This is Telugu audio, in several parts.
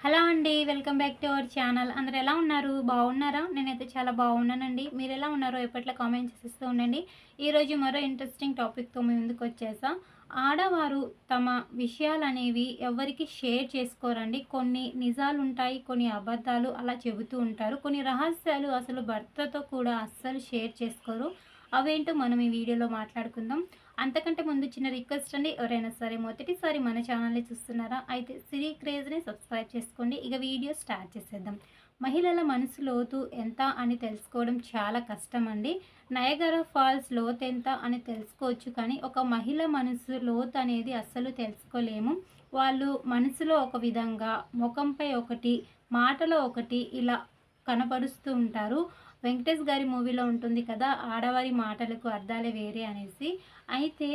హలో అండి. Welcome back to our channel. అందరూ ఎలా ఉన్నారు? బాగున్నారా? నేనైతే చాలా బాగున్నానండి. మీరు ఎలా ఉన్నారో ఎప్పట్లో కామెంట్ చేస్తూ ఉండండి. ఈరోజు మరో ఇంట్రెస్టింగ్ టాపిక్‌తో మీ ముందుకొచ్చేసా. ఆడవారు తమ విషయాలనేవి ఎవరికీ షేర్ చేసుకోరండి. కొన్ని నిజాలుంటాయి, కొన్ని అబద్ధాలు అలా చెబుతూ ఉంటారు. కొన్ని రహస్యాలు అసలు భర్తతో కూడా అస్సలు షేర్ చేసుకోరు. అవేంటో మనం ఈ వీడియోలో మాట్లాడుకుందాం. అంతకంటే ముందు చిన్న రిక్వెస్ట్ అండి. ఎవరైనా సరే మొదటిసారి మన ఛానల్ని చూస్తున్నారా అయితే సిరీ క్రేజ్ని సబ్స్క్రైబ్ చేసుకోండి. ఇక వీడియో స్టార్ట్ చేసేద్దాం. మహిళల మనసు లోతు ఎంత అని తెలుసుకోవడం చాలా కష్టం అండి. నయగరా ఫాల్స్ లోతు ఎంత అని తెలుసుకోవచ్చు, కానీ ఒక మహిళ మనసు లోతు అనేది అస్సలు తెలుసుకోలేము. వాళ్ళు మనసులో ఒక విధంగా, ముఖంపై ఒకటి, మాటలో ఒకటి ఇలా కనపరుస్తూ ఉంటారు. వెంకటేష్ గారి మూవీలో ఉంటుంది కదా, ఆడవారి మాటలకు అర్థాలే వేరే అనేసి. అయితే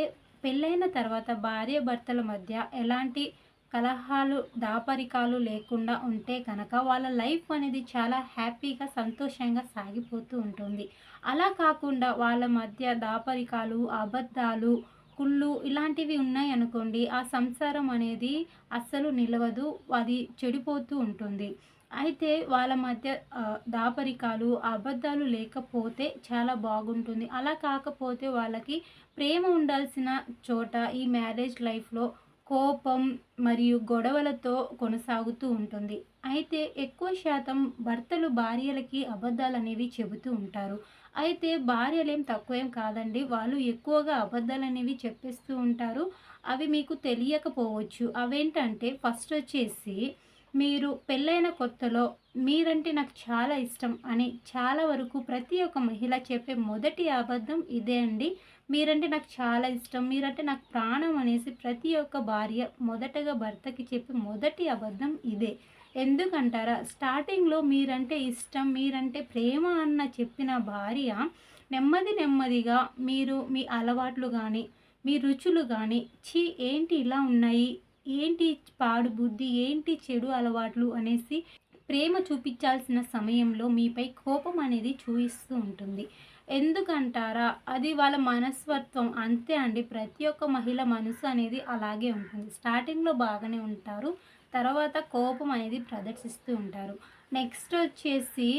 పెళ్ళైన తర్వాత భార్య భర్తల మధ్య ఎలాంటి కలహాలు, దాపరికాలు లేకుండా ఉంటే కనుక వాళ్ళ లైఫ్ అనేది చాలా హ్యాపీగా, సంతోషంగా సాగిపోతూ ఉంటుంది. అలా కాకుండా వాళ్ళ మధ్య దాపరికాలు, అబద్ధాలు, కుళ్ళు ఇలాంటివి ఉన్నాయనుకోండి, ఆ సంసారం అనేది అస్సలు నిలవదు. అది చెడిపోతూ ఉంటుంది. అయితే వాళ్ళ మధ్య దాపరికాలు, అబద్ధాలు లేకపోతే చాలా బాగుంటుంది. అలా కాకపోతే వాళ్ళకి ప్రేమ ఉండాల్సిన చోట ఈ మ్యారేజ్ లైఫ్‌లో కోపం మరియు గొడవలతో కొనసాగుతూ ఉంటుంది. అయితే ఎక్కువ శాతం భర్తలు భార్యలకి అబద్ధాలనేవి చెబుతూ ఉంటారు. అయితే భార్యలేం తక్కువేం కాదండి. వాళ్ళు ఎక్కువగా అబద్ధాలనేవి చెప్పేస్తూ ఉంటారు. అవి మీకు తెలియకపోవచ్చు. అవేంటంటే ఫస్ట్ వచ్చేసి, మీరు పెళ్ళైన కొత్తలో మీరంటే నాకు చాలా ఇష్టం అని చాలా వరకు ప్రతి ఒక్క మహిళ చెప్పే మొదటి అబద్ధం ఇదే అండి. మీరంటే నాకు చాలా ఇష్టం, మీరంటే నాకు ప్రాణం అనేసి ప్రతి ఒక్క భార్య మొదటగా భర్తకి చెప్పే మొదటి అబద్ధం ఇదే. ఎందుకంటారా? స్టార్టింగ్‌లో మీరంటే ఇష్టం, మీరంటే ప్రేమ అన్న చెప్పిన భార్య నెమ్మదిగా మీరు మీ అలవాట్లు గానీ, మీ రుచులు గానీ, ఛీ! ఏంటి ఇలా ఉన్నాయి? ఏంటి పాడు బుద్ధి, ఏంటి చెడు అలవాట్లు అనేసి ప్రేమ చూపించాల్సిన సమయంలో మీపై కోపం అనేది చూయిస్తూ ఉంటుంది. ఎందుకంటారా? అది వాళ్ళ మనస్తత్వం అంతే అండి. ప్రతి ఒక్క మహిళ మనసు అనేది అలాగే ఉంటుంది. స్టార్టింగ్‌లో బాగానే ఉంటారు. తర్వాత కోపం అనేది ప్రదర్శిస్తూ ఉంటారు. నెక్స్ట్ వచ్చేసి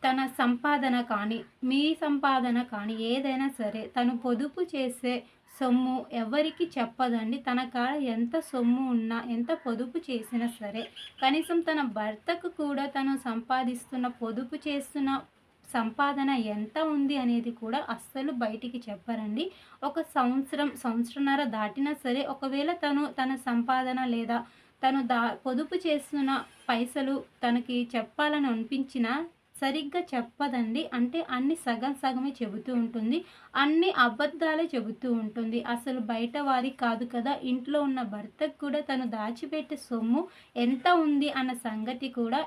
తన సంపాదన కానీ, మీ సంపాదన కానీ ఏదైనా సరే తను పొదుపు చేసే సొమ్ము ఎవరికీ చెప్పదండి. తన కాడ ఎంత సొమ్ము ఉన్నా, ఎంత పొదుపు చేసినా సరే, కనీసం తన భర్తకు కూడా తను సంపాదిస్తున్న, పొదుపు చేస్తున్న సంపాదన ఎంత ఉంది అనేది కూడా అస్సలు బయటికి చెప్పరండి. ఒక సంవత్సరంన్నర దాటినా సరే, ఒకవేళ తను తన సంపాదన లేదా తను పొదుపు చేస్తున్న పైసలు తనకి చెప్పాలని అనిపించినా సరిగ్గా చెప్పదండి. అంటే అన్నీ సగం సగమే చెబుతూ ఉంటుంది. అన్ని అబద్ధాలే చెబుతూ ఉంటుంది. అసలు బయట వారికి కాదు కదా, ఇంట్లో ఉన్న భర్తకు కూడా తను దాచిపెట్టే సొమ్ము ఎంత ఉంది అన్న సంగతి కూడా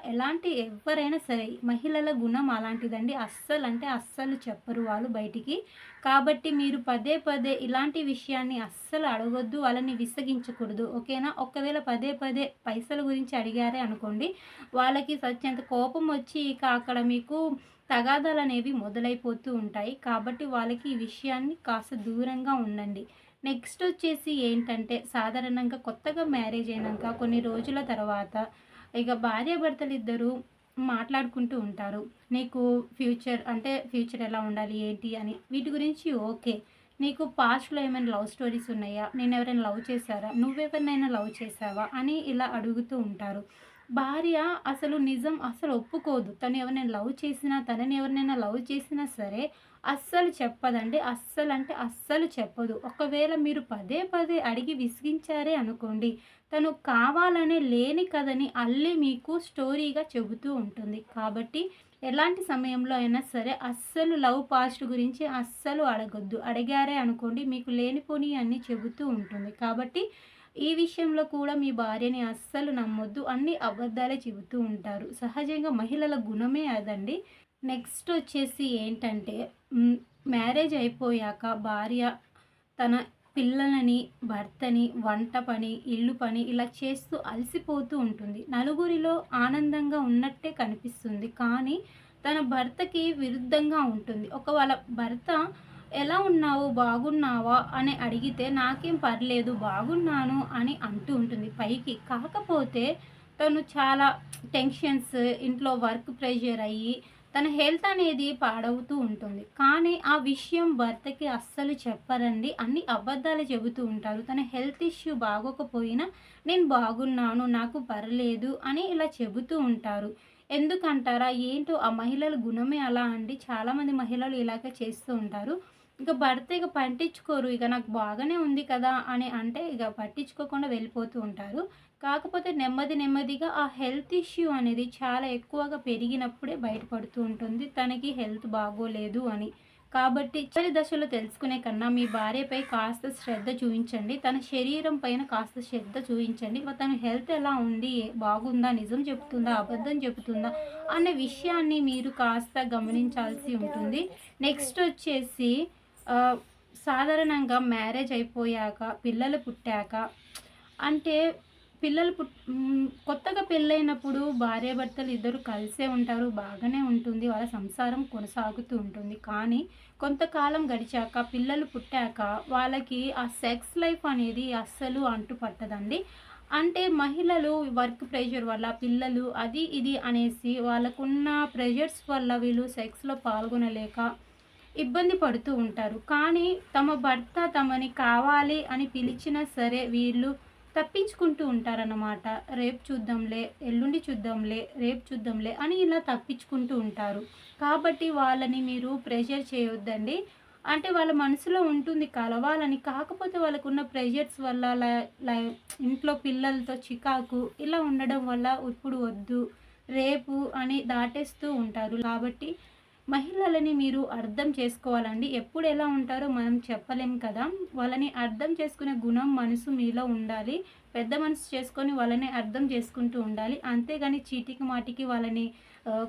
ఎవ్వరైనా సరే, మహిళల గుణం అలాంటిదండి. అస్సలంటే అస్సలు చెప్పరు వాళ్ళు బయటికి. కాబట్టి మీరు పదే పదే ఇలాంటి విషయాన్ని అస్సలు అడగొద్దు. వాళ్ళని విసిగించకూడదు. ఓకేనా? ఒకవేళ పదే పదే పైసల గురించి అడిగారే అనుకోండి, వాళ్ళకి సచ్చేంత కోపం వచ్చి ఇక అక్కడ మీకు తగాదాలనేవి మొదలైపోతూ ఉంటాయి. కాబట్టి వాళ్ళకి ఈ విషయాన్ని కాస్త దూరంగా ఉండండి. నెక్స్ట్ వచ్చేసి ఏంటంటే, సాధారణంగా కొత్తగా మ్యారేజ్ అయినాక కొన్ని రోజుల తర్వాత ఇక భార్యాభర్తలిద్దరూ మాట్లాడుకుంటూ ఉంటారు. నీకు ఫ్యూచర్ ఎలా ఉండాలి, ఏంటి అని వీటి గురించి ఓకే. నీకు పాస్ట్‌లో ఏమైనా లవ్ స్టోరీస్ ఉన్నాయా? నిన్నెవరైనా లవ్ చేశారా? నువ్వెవరినైనా లవ్ చేశావా? అని ఇలా అడుగుతూ ఉంటారు. భార్య అసలు ఒప్పుకోదు. తను ఎవరినైనా లవ్ చేసినా, తనని ఎవరినైనా లవ్ చేసినా సరే అస్సలు చెప్పదండి. అస్సలంటే అస్సలు చెప్పదు. ఒకవేళ మీరు పదే పదే అడిగి విసిగించారే అనుకోండి, తను కావాలనే లేని కథని అల్లి మీకు స్టోరీగా చెబుతూ ఉంటుంది. కాబట్టి ఎలాంటి సమయంలో అయినా సరే అస్సలు లవ్ పాస్ట్ గురించి అస్సలు అడగొద్దు. అడిగారే అనుకోండి, మీకు లేనిపోనియి అన్నీ చెబుతూ ఉంటుంది. కాబట్టి ఈ విషయంలో కూడా మీ భార్యని అస్సలు నమ్మొద్దు. అన్ని అబద్ధాలే చెబుతూ ఉంటారు. సహజంగా మహిళల గుణమే అదండి. నెక్స్ట్ వచ్చేసి ఏంటంటే, మ్యారేజ్ అయిపోయాక భార్య తన పిల్లలని, భర్తని, వంట పని, ఇల్లు పని ఇలా చేస్తూ అలసిపోతూ ఉంటుంది. నలుగురిలో ఆనందంగా ఉన్నట్టే కనిపిస్తుంది. కానీ తన భర్తకి విరుద్ధంగా ఉంటుంది. వాళ్ళ భర్త ఎలా ఉన్నావు? బాగున్నావా? అని అడిగితే నాకేం పర్లేదు, బాగున్నాను అని అంటూ ఉంటుంది పైకి. కాకపోతే తను చాలా టెన్షన్స్, ఇంట్లో వర్క్ ప్రెషర్ అయ్యి తన హెల్త్ అనేది పాడవుతూ ఉంటుంది. కానీ ఆ విషయం భర్తకి అస్సలు చెప్పరండి. అన్ని అబద్ధాలు చెబుతూ ఉంటారు. తన హెల్త్ ఇష్యూ బాగోకపోయినా నేను బాగున్నాను, నాకు పర్లేదు అని ఇలా చెబుతూ ఉంటారు. ఎందుకంటారా? ఏంటో ఆ మహిళల గుణమే అలా అండి. చాలామంది మహిళలు ఇలాగే చేస్తూ ఉంటారు. ఇక భర్త ఇక పట్టించుకోరు. ఇక నాకు బాగానే ఉంది కదా అని అంటే ఇక పట్టించుకోకుండా వెళ్ళిపోతూ ఉంటారు. కాకపోతే నెమ్మది నెమ్మదిగా ఆ హెల్త్ ఇష్యూ అనేది చాలా ఎక్కువగా పెరిగినప్పుడే బయటపడుతూ ఉంటుంది. తనకి హెల్త్ బాగోలేదు అని. కాబట్టి చివరి దశలో తెలుసుకునే కన్నా మీ భార్యపై కాస్త శ్రద్ధ చూయించండి. తన శరీరం పైన కాస్త శ్రద్ధ చూయించండి. తన హెల్త్ ఎలా ఉంది? బాగుందా? నిజం చెప్తుందా? అబద్ధం చెప్తుందా? అనే విషయాన్ని మీరు కాస్త గమనించాల్సి ఉంటుంది. నెక్స్ట్ వచ్చేసి ఆహ్, సాధారణంగా మ్యారేజ్ అయిపోయాక, పిల్లలు పుట్టాక అంటే కొత్తగా పెళ్ళైనప్పుడు భార్యాభర్తలు ఇద్దరు కలిసే ఉంటారు. బాగానే ఉంటుంది. వాళ్ళ సంసారం కొనసాగుతూ ఉంటుంది. కానీ కొంతకాలం గడిచాక, పిల్లలు పుట్టాక వాళ్ళకి ఆ సెక్స్ లైఫ్ అనేది అస్సలు అంటుపట్టదండి. అంటే మహిళలు వర్క్ ప్రెషర్ వల్ల, పిల్లలు అది ఇది అనేసి వాళ్ళకున్న ప్రెషర్స్ వల్ల వీళ్ళు సెక్స్‌లో పాల్గొనలేక ఇబ్బంది పడుతూ ఉంటారు. కానీ తమ భర్త తమని కావాలి అని పిలిచినా సరే వీళ్ళు తప్పించుకుంటూ ఉంటారన్నమాట. రేపు చూద్దాంలే, ఎల్లుండి చూద్దాంలే, రేపు చూద్దాంలే అని ఇలా తప్పించుకుంటూ ఉంటారు. కాబట్టి వాళ్ళని మీరు ప్రెషర్ చేయొద్దండి. అంటే వాళ్ళ మనసులో ఉంటుంది కలవాలని. కాకపోతే వాళ్ళకున్న ప్రెషర్స్ వల్ల ఇంట్లో పిల్లలతో చికాకు ఇలా ఉండడం వల్ల ఇప్పుడు వద్దు, రేపు అని దాటేస్తూ ఉంటారు. కాబట్టి మహిళలని మీరు అర్థం చేసుకోవాలండి. ఎప్పుడు ఎలా ఉంటారో మనం చెప్పలేం కదా! వాళ్ళని అర్థం చేసుకునే గుణం, మనసు మీలో ఉండాలి. పెద్ద మనసు చేసుకొని వాళ్ళని అర్థం చేసుకుంటూ ఉండాలి. అంతేగాని చీటికి మాటికి వాళ్ళని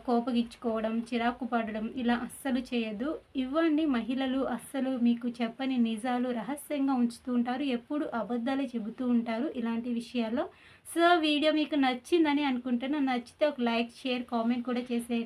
కోపగించుకోవడం, చిరాకు పడడం ఇలా అస్సలు చేయొద్దు. ఇవ్వండి మహిళలు అస్సలు మీకు చెప్పని నిజాలు రహస్యంగా ఉంచుతూ ఉంటారు. ఎప్పుడు అబద్ధాలే చెబుతూ ఉంటారు ఇలాంటి విషయాల్లో. సో, వీడియో మీకు నచ్చిందని అనుకుంటున్నా. నచ్చితే ఒక లైక్, షేర్, కామెంట్ కూడా చేసే